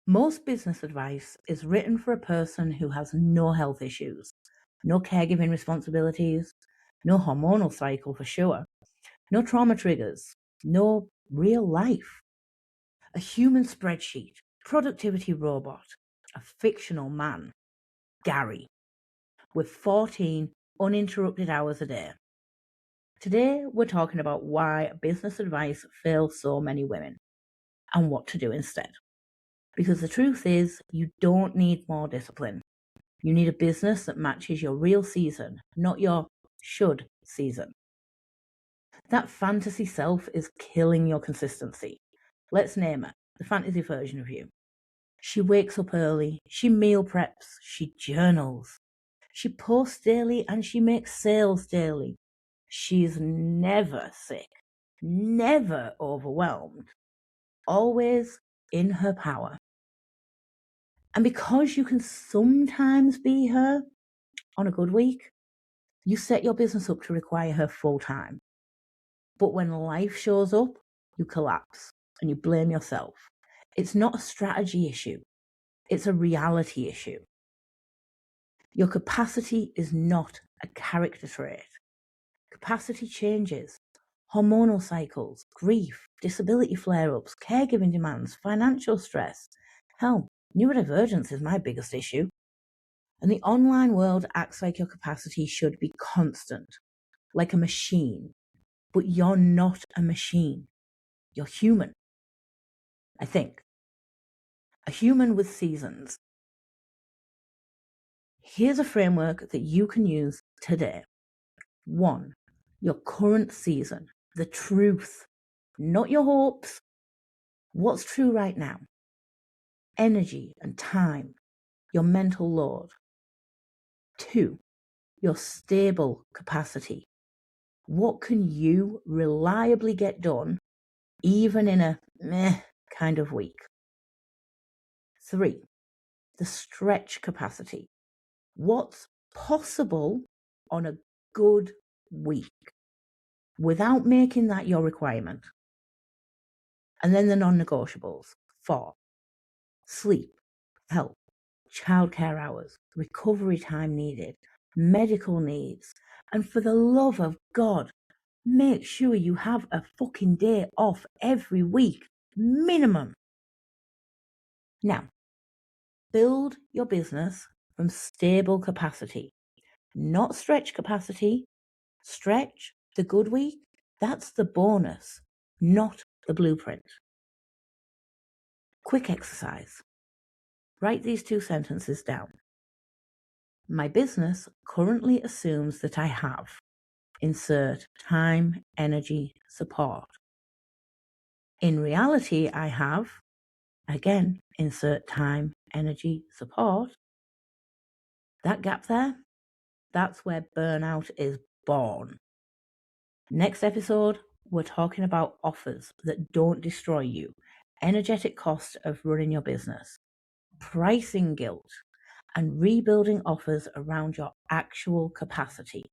Most business advice is written for a person who has no health issues, no caregiving responsibilities, no hormonal cycle for sure, no trauma triggers, no real life. A human spreadsheet, productivity robot, a fictional man, Gary, with 14 uninterrupted hours a day. Today, we're talking about why business advice fails so many women and what to do instead. Because the truth is, you don't need more discipline. You need a business that matches your real season, not your should season. That fantasy self is killing your consistency. Let's name it, the fantasy version of you. She wakes up early, she meal preps, she journals. She posts daily and she makes sales daily. She's never sick, never overwhelmed, always in her power. And because you can sometimes be her on a good week, you set your business up to require her full time. But when life shows up, you collapse and you blame yourself. It's not a strategy issue. It's a reality issue. Your capacity is not a character trait. Capacity changes. Hormonal cycles, grief, disability flare-ups, caregiving demands, financial stress. Hell, neurodivergence is my biggest issue. And the online world acts like your capacity should be constant, like a machine. But you're not a machine. You're human. I think. A human with seasons. Here's a framework that you can use today. 1. Your current season. The truth. Not your hopes. What's true right now? Energy and time. Your mental load. 2. Your stable capacity. What can you reliably get done, even in a meh kind of week? 3. The stretch capacity. What's possible on a good week without making that your requirement? And then the non-negotiables. 4. Sleep, health, childcare hours, recovery time needed, medical needs, and for the love of God, make sure you have a fucking day off every week, minimum. Now, build your business from stable capacity, not stretch capacity. Stretch, the good week, that's the bonus, not the blueprint. Quick exercise. Write these 2 sentences down. My business currently assumes that I have, insert time, energy, support. In reality, I have, again, insert time, energy, support. That gap there, that's where burnout is born. Next episode, we're talking about offers that don't destroy you, energetic cost of running your business, pricing guilt, and rebuilding offers around your actual capacity.